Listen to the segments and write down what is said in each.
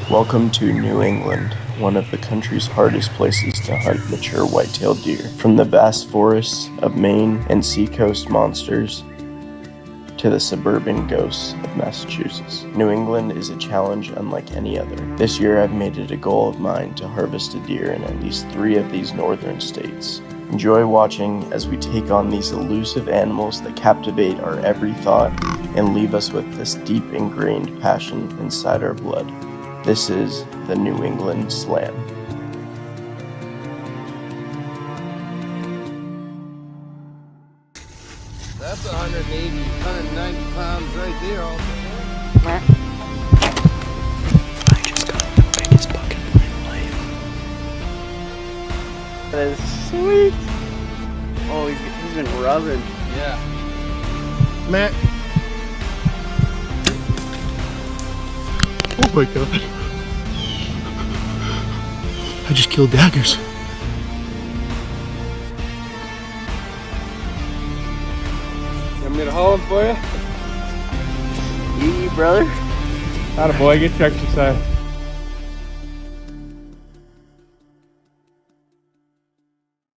Welcome to New England, one of the country's hardest places to hunt mature white-tailed deer. From the vast forests of Maine and seacoast monsters to the suburban ghosts of Massachusetts, New England is a challenge unlike any other. This year I've made it a goal of mine to harvest a deer in at least 3 of these northern states. Enjoy watching as we take on these elusive animals that captivate our every thought and leave us with this deep ingrained passion inside our blood. This is the New England Slam. That's 180, 190 pounds right there all day. I just got the biggest buck in my life. That is sweet. Oh, he's been rubbing. Yeah. Matt. Oh my god. I just killed daggers. Want me to haul him for you? Yee, brother. Attaboy, get your exercise.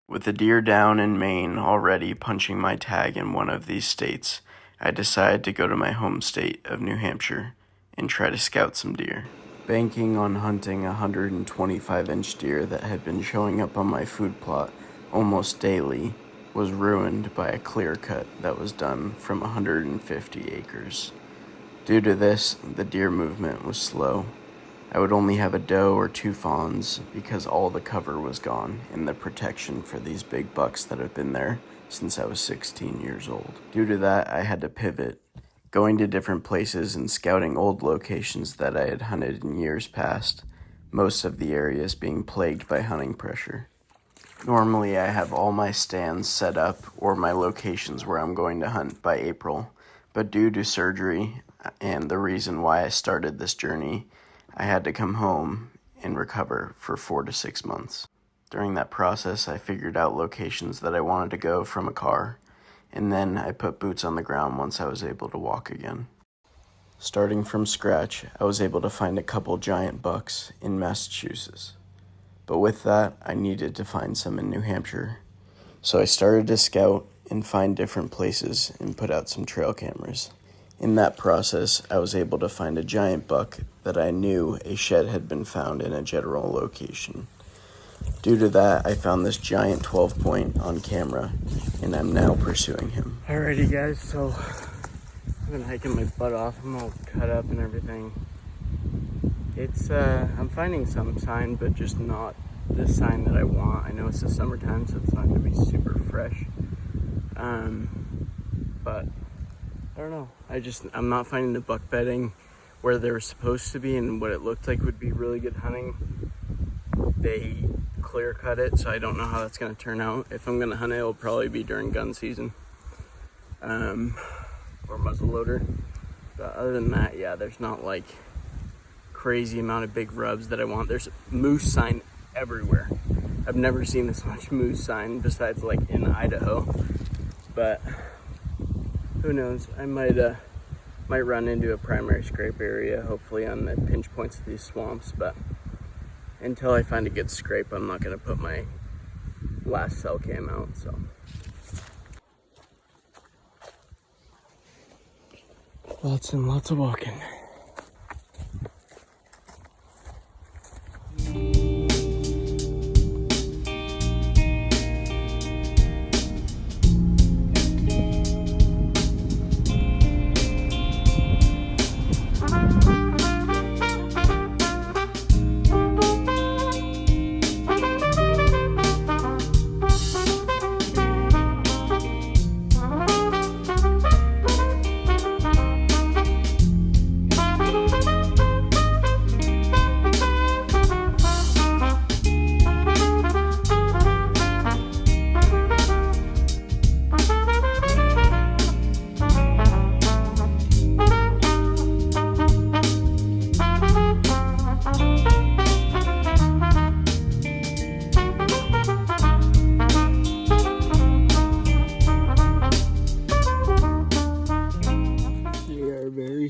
With the deer down in Maine already punching my tag in one of these states, I decided to go to my home state of New Hampshire and try to scout some deer. Banking on hunting a 125-inch deer that had been showing up on my food plot almost daily was ruined by a clear cut that was done from 150 acres. Due to this, the deer movement was slow. I would only have a doe or 2 fawns because all the cover was gone in the protection for these big bucks that have been there since I was 16 years old. Due to that, I had to pivot, going to different places and scouting old locations that I had hunted in years past, most of the areas being plagued by hunting pressure. Normally, I have all my stands set up or my locations where I'm going to hunt by April, but due to surgery and the reason why I started this journey, I had to come home and recover for 4 to 6 months. During that process, I figured out locations that I wanted to go from a car, and then I put boots on the ground once I was able to walk again. Starting from scratch, I was able to find a couple giant bucks in Massachusetts. But with that, I needed to find some in New Hampshire. So I started to scout and find different places and put out some trail cameras. In that process, I was able to find a giant buck that I knew a shed had been found in a general location. Due to that, I found this giant 12-point on camera, and I'm now pursuing him. Alrighty, guys. So I've been hiking my butt off. I'm all cut up and everything. It's I'm finding some sign, but just not the sign that I want. I know it's the summertime, so it's not gonna be super fresh. But I don't know. I'm not finding the buck bedding where they were supposed to be and what it looked like would be really good hunting. They clear cut it, so I don't know how that's gonna turn out. If I'm gonna hunt it, it'll probably be during gun season, or muzzleloader. But other than that, yeah, there's not like crazy amount of big rubs that I want. There's moose sign everywhere. I've never seen this much moose sign besides like in Idaho, but who knows? I might run into a primary scrape area, hopefully on the pinch points of these swamps, but until I find a good scrape, I'm not gonna put my last cell cam out, so. Lots and lots of walking.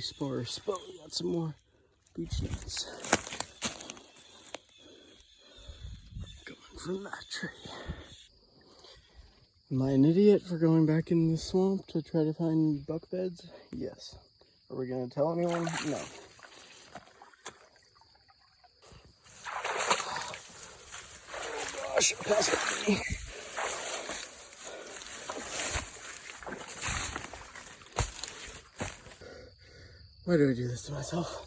Sparse, but we got some more beech nuts. from that tree. Am I an idiot for going back in the swamp to try to find buck beds? Yes. Are we gonna tell anyone? No. Oh gosh, pass me. Why do I do this to myself?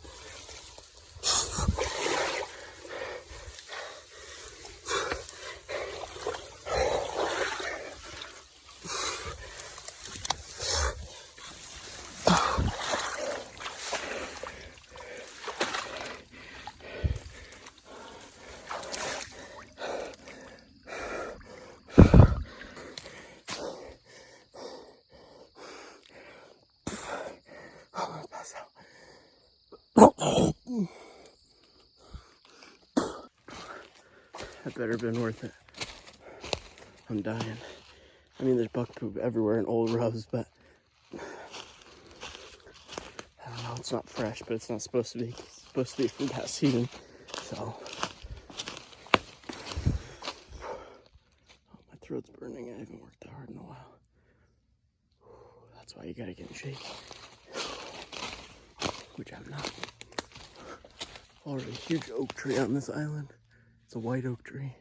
That better have been worth it. I'm dying. I mean, there's buck poop everywhere in old rubs, but I don't know, it's not fresh, but it's not supposed to be. It's supposed to be from past season, so. Oh, my throat's burning. I haven't worked that hard in a while. That's why you gotta get in shape. Which I'm not. Already a huge oak tree on this island. It's a white oak tree.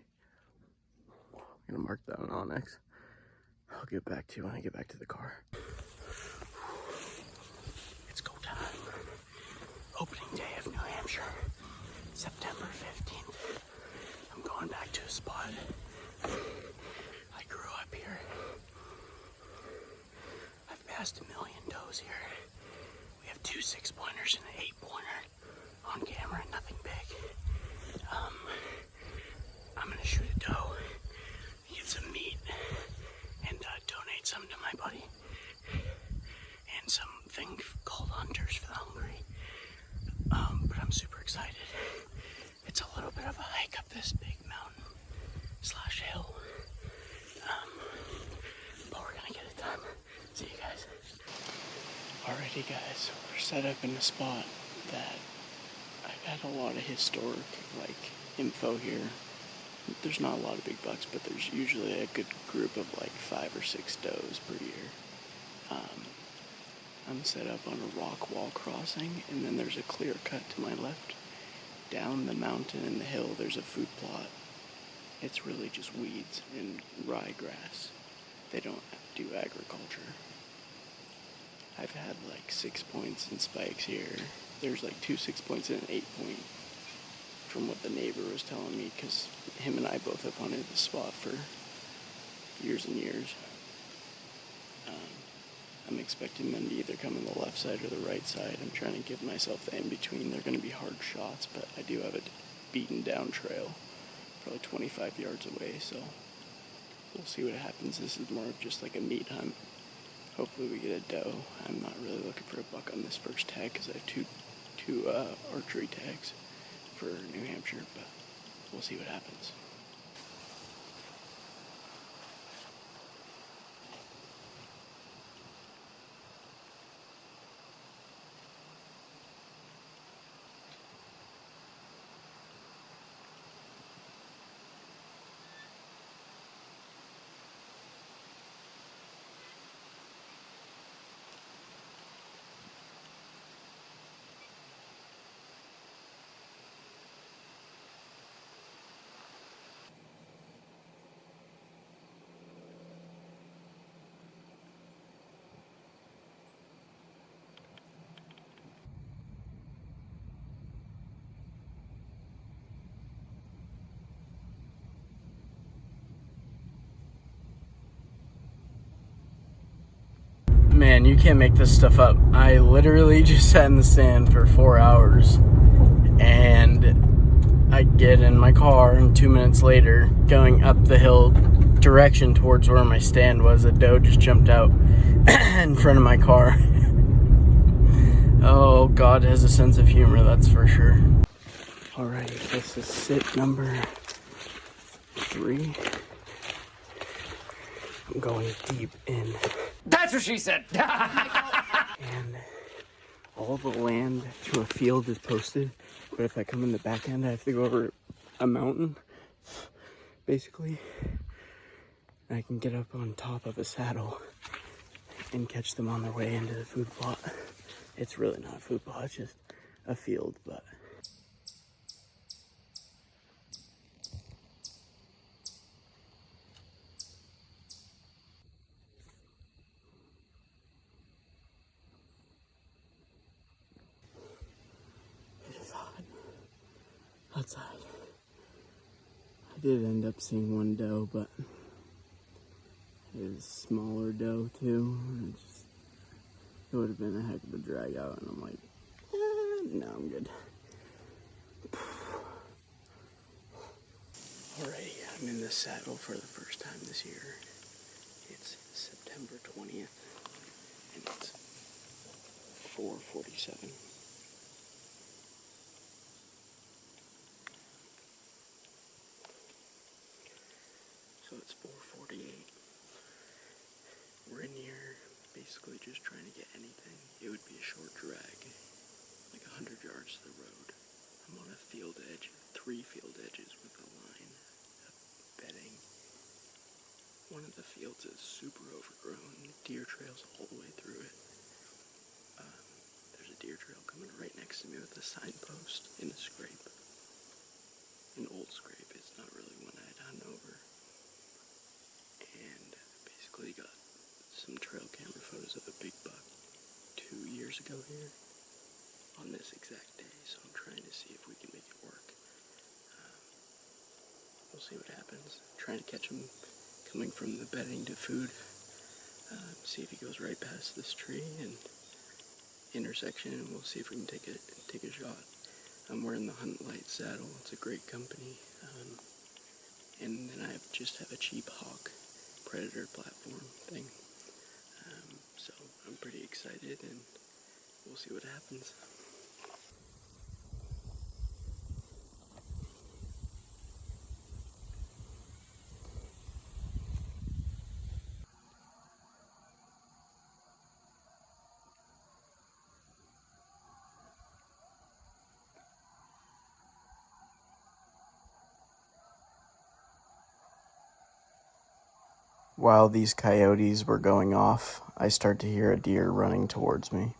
I'm gonna mark that on Onyx. I'll get back to you when I get back to the car. It's go time. Opening day of New Hampshire, September 15th. I'm going back to a spot. I grew up here. I've passed 1 million does here. We have 2 6-pointers and an 8-pointer on camera, nothing big. I'm gonna shoot a doe, get some meat, and donate some to my buddy. And something called Hunters for the Hungry. But I'm super excited. It's a little bit of a hike up this big mountain / hill. But we're gonna get it done. See you guys. Alrighty guys, we're set up in a spot that I've had a lot of historic info here. There's not a lot of big bucks, but there's usually a good group of 5 or 6 does per year. I'm set up on a rock wall crossing, and then there's a clear cut to my left. Down the mountain and the hill, there's a food plot. It's really just weeds and ryegrass. They don't do agriculture. I've had 6 points and spikes here. There's 2 6-points and an 8-point from what the neighbor was telling me, because him and I both have hunted this spot for years and years. I'm expecting them to either come on the left side or the right side. I'm trying to give myself the in-between. They're going to be hard shots, but I do have a beaten down trail, probably 25 yards away, so we'll see what happens. This is more of just a meat hunt. Hopefully we get a doe. I'm not really looking for a buck on this first tag because I have two archery tags for New Hampshire, but we'll see what happens. Man, you can't make this stuff up. I literally just sat in the stand for 4 hours, and I get in my car, and 2 minutes later, going up the hill direction towards where my stand was, a doe just jumped out in front of my car. Oh, God has a sense of humor, that's for sure. Alrighty, this is sit number 3. I'm going deep in. That's what she said. And all the land to a field is posted, but if I come in the back end, I have to go over a mountain. basically. I can get up on top of a saddle and catch them on their way into the food plot. It's really not a food plot, it's just a field, but it is hot outside. I did end up seeing one doe, but it was a smaller doe too. It would have been a heck of a drag out, and I'm like, no, I'm good. Alrighty, I'm in the saddle for the first time this year. It's September 20th, and it's 4:47. So it's 4:48. We're in here basically just trying to get anything. It would be a short drag, like 100 yards to the road. I'm on a field edge, 3 field edges with a line of bedding. One of the fields is super overgrown, deer trails all the way through it. There's a deer trail coming right next to me with a signpost in a scrape. An old scrape, it's not really one I'd hunt over. And basically got some trail camera photos of a big buck 2 years ago here on this exact day, so I'm trying to see if we can make it work. We'll see what happens. Trying to catch him coming from the bedding to food. See if he goes right past this tree and intersection, and we'll see if we can take a shot. I'm wearing the Hunt Light saddle. It's a great company. And then I just have a cheap Hawk Predator platform thing. So I'm pretty excited, and we'll see what happens. While these coyotes were going off, I start to hear a deer running towards me.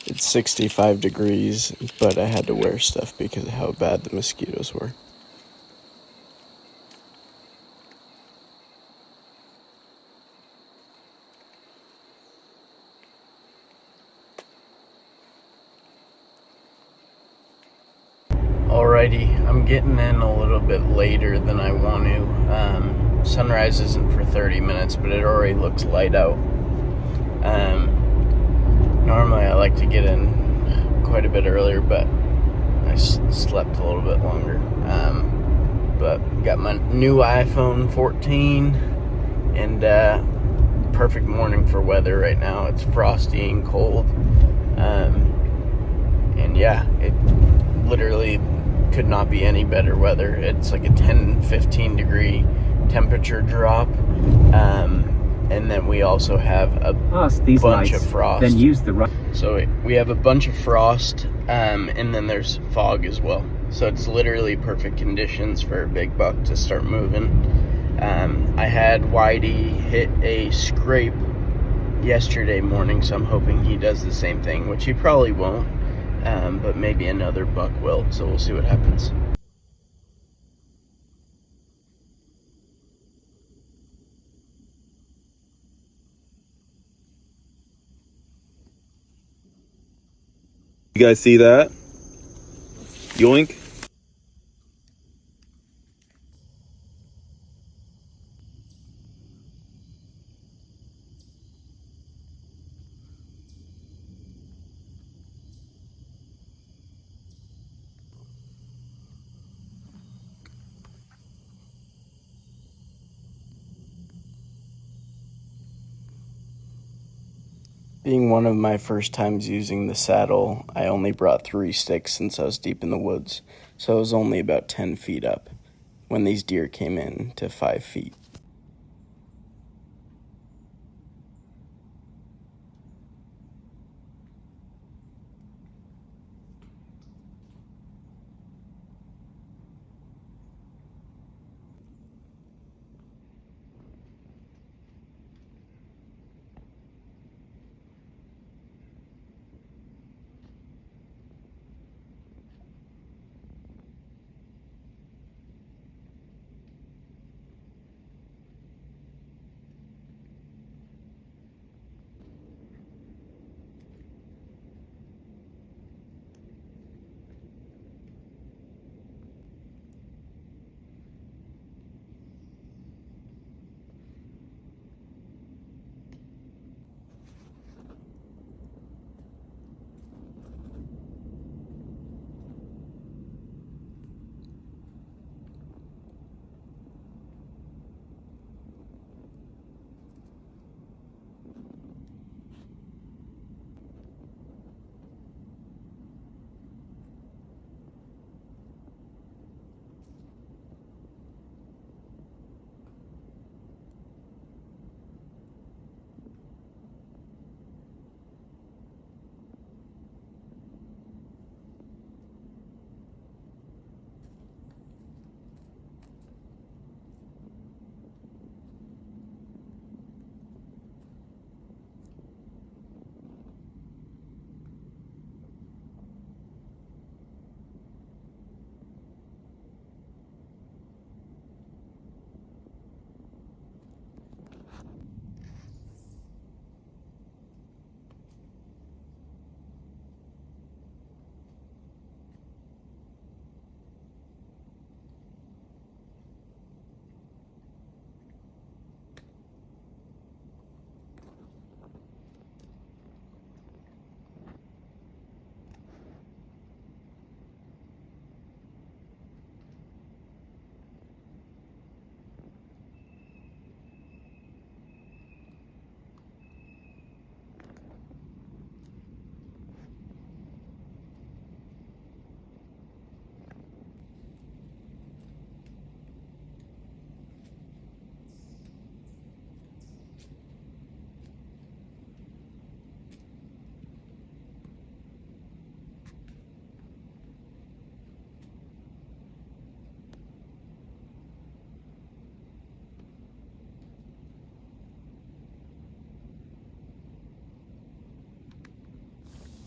It's 65 degrees, but I had to wear stuff because of how bad the mosquitoes were. Alrighty, I'm getting in a little bit later than I want to. Sunrise isn't for 30 minutes, but it already looks light out. Normally I like to get in quite a bit earlier, but I slept a little bit longer. But got my new iPhone 14, and perfect morning for weather right now. It's frosty and cold. And yeah, it literally could not be any better weather. It's like a 10-15 degree temperature drop. And then we also have a bunch of frost. Then use the So we have a bunch of frost, and then there's fog as well. So it's literally perfect conditions for a big buck to start moving. I had Whitey hit a scrape yesterday morning, so I'm hoping he does the same thing, which he probably won't. but maybe another buck will, so we'll see what happens. You guys see that? Yoink. Being one of my first times using the saddle, I only brought 3 sticks since I was deep in the woods, so I was only about 10 feet up when these deer came in to 5 feet.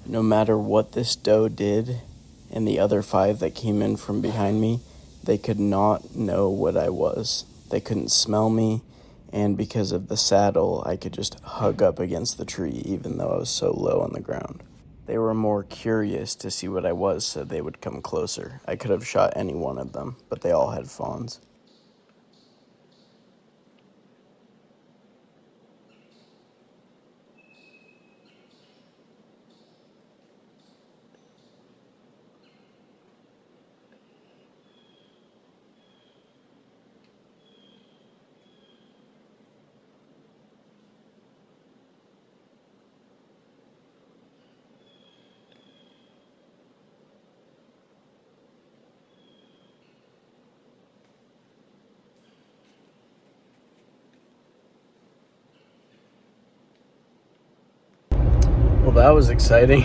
No matter what this doe did, and the other 5 that came in from behind me, they could not know what I was. They couldn't smell me, and because of the saddle, I could just hug up against the tree even though I was so low on the ground. They were more curious to see what I was, so they would come closer. I could have shot any one of them, but they all had fawns. Well, that was exciting.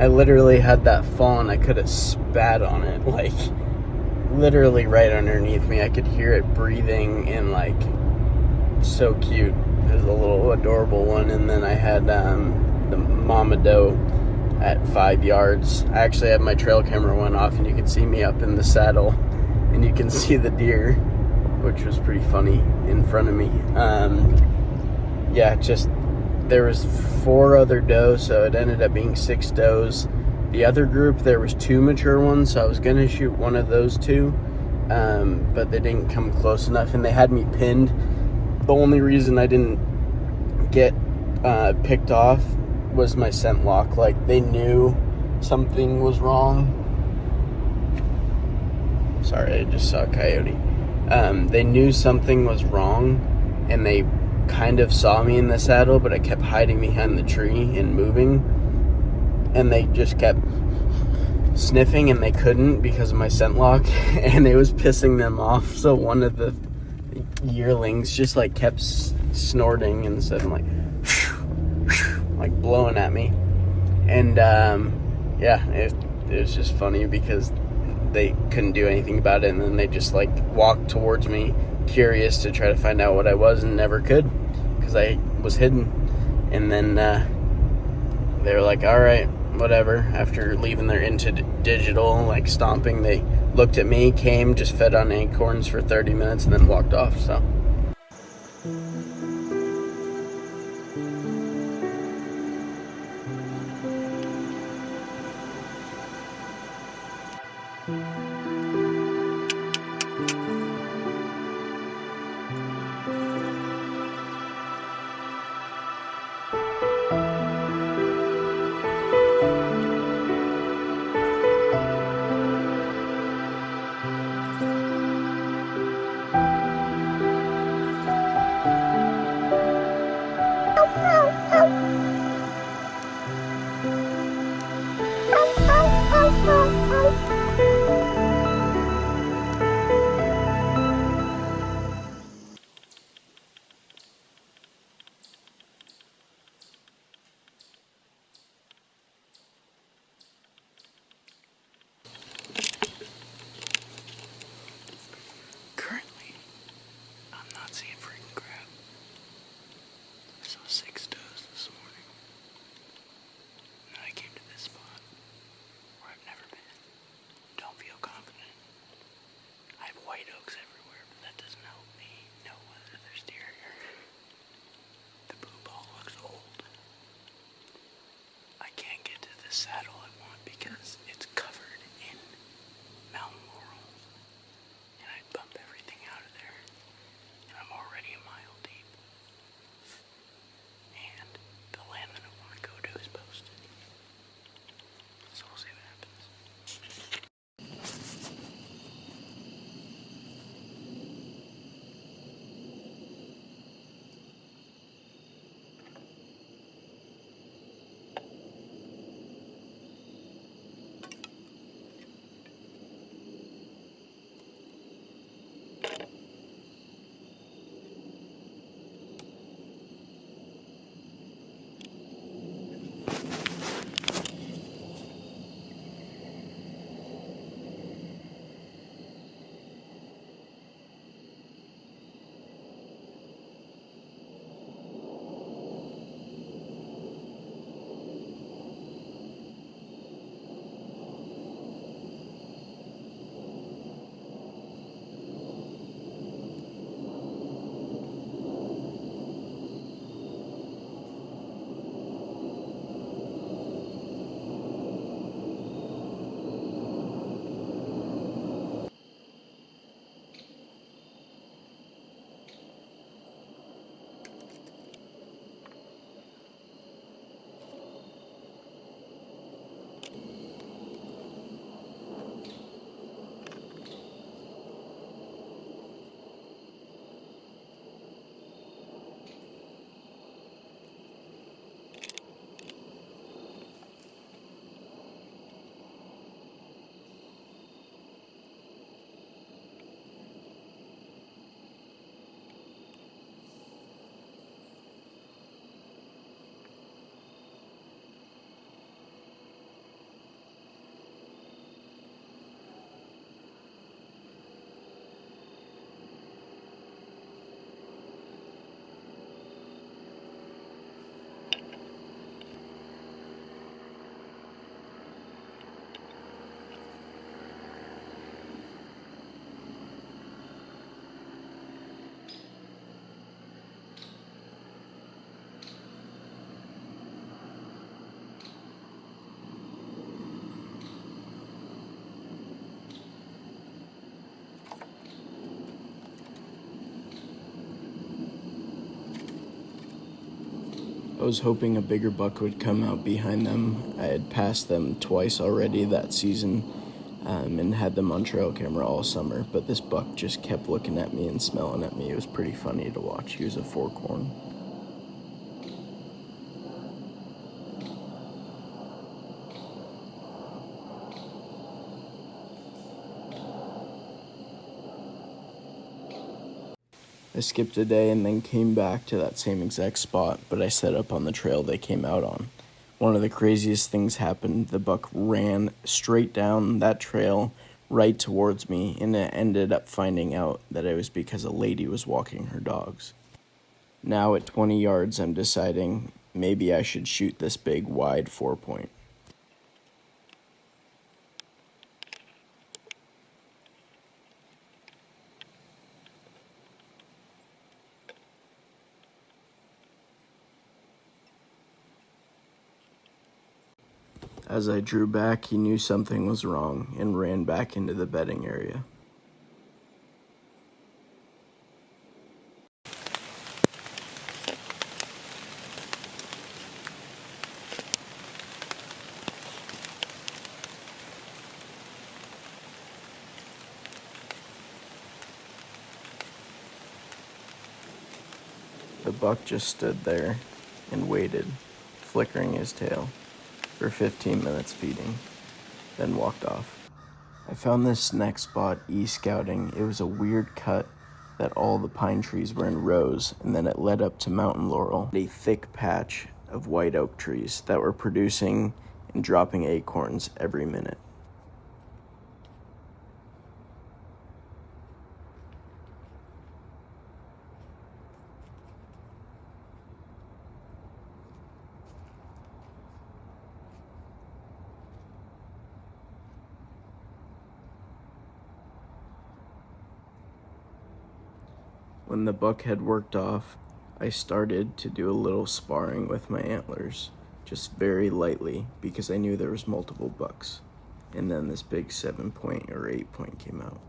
I literally had that fawn. I could have spat on it, like, literally right underneath me. I could hear it breathing and, like, so cute. There's a little adorable one, and then I had the mama doe at 5 yards. I actually had my trail camera went off, and you could see me up in the saddle, and you can see the deer, which was pretty funny, in front of me. Yeah, just there was 4 other does, so it ended up being 6 does. The other group, there was 2 mature ones, so I was gonna shoot one of those 2, but they didn't come close enough, and they had me pinned. The only reason I didn't get picked off was my scent lock. Like, they knew something was wrong. Sorry, I just saw a coyote. They knew something was wrong, and they kind of saw me in the saddle, but I kept hiding behind the tree and moving, and they just kept sniffing, and they couldn't because of my scent lock, and it was pissing them off. So one of the yearlings just like kept snorting instead of like blowing at me. And yeah, it was just funny because they couldn't do anything about it, and then they just like walked towards me, curious to try to find out what I was, and never could because I was hidden. And then they were like, all right, whatever. After leaving their into digital, like stomping, they looked at me, came, just fed on acorns for 30 minutes, and then walked off. So currently, I'm not seeing freaking crap. I saw 6 does this morning. And then I came to this spot where I've never been. Don't feel confident. I have white oaks everywhere, but that doesn't help me know whether there's deer here. The blue ball looks old. I can't get to the saddle I want because it's covered in mountain laurel. And I'd bump everything out of there. And I'm already a mile deep. And the land that I want to go to is posted. So we'll see what happens. I was hoping a bigger buck would come out behind them. I had passed them twice already that season and had them on trail camera all summer, but this buck just kept looking at me and smelling at me. It was pretty funny to watch. He was a forkhorn. I skipped a day and then came back to that same exact spot, but I set up on the trail they came out on. One of the craziest things happened. The buck ran straight down that trail right towards me, and it ended up finding out that it was because a lady was walking her dogs. Now at 20 yards, I'm deciding maybe I should shoot this big, wide 4-point. As I drew back, he knew something was wrong and ran back into the bedding area. The buck just stood there and waited, flickering his tail, for 15 minutes feeding, then walked off. I found this next spot e-scouting. It was a weird cut that all the pine trees were in rows, and then it led up to mountain laurel, a thick patch of white oak trees that were producing and dropping acorns every minute. When the buck had worked off, I started to do a little sparring with my antlers, just very lightly, because I knew there was multiple bucks. And then this big 7-point or 8-point came out.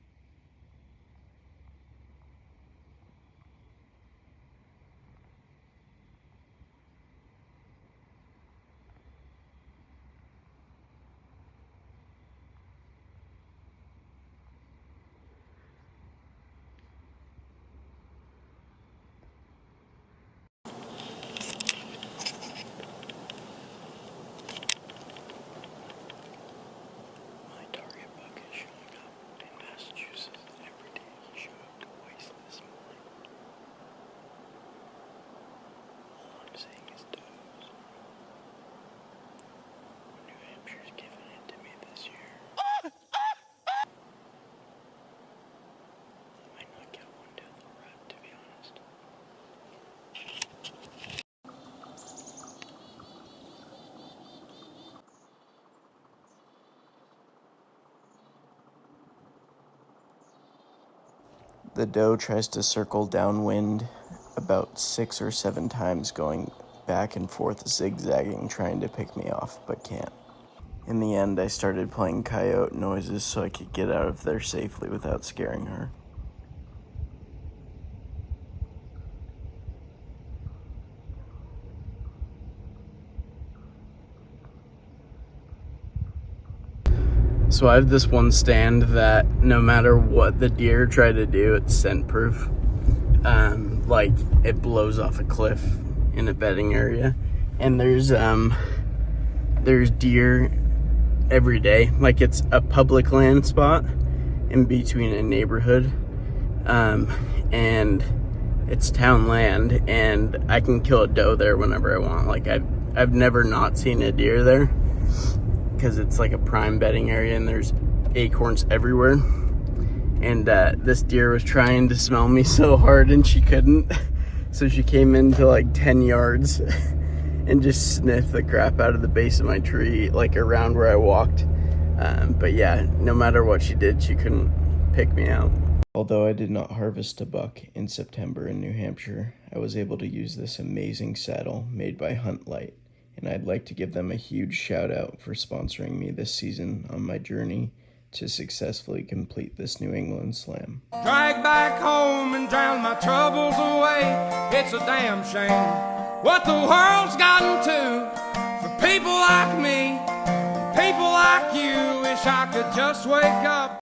The doe tries to circle downwind about 6 or 7 times, going back and forth, zigzagging, trying to pick me off, but can't. In the end, I started playing coyote noises so I could get out of there safely without scaring her. So I have this one stand that no matter what the deer try to do, it's scent proof. Like it blows off a cliff in a bedding area, and there's deer every day. Like it's a public land spot in between a neighborhood, and it's town land, and I can kill a doe there whenever I want. Like I've never not seen a deer there, because it's like a prime bedding area and there's acorns everywhere. And this deer was trying to smell me so hard and she couldn't. So she came into like 10 yards and just sniffed the crap out of the base of my tree, like around where I walked. But yeah, no matter what she did, she couldn't pick me out. Although I did not harvest a buck in September in New Hampshire, I was able to use this amazing saddle made by Hunt Light. And I'd like to give them a huge shout out for sponsoring me this season on my journey to successfully complete this New England Slam. Drag back home and drown my troubles away. It's a damn shame what the world's gotten to for people like me, people like you. Wish I could just wake up.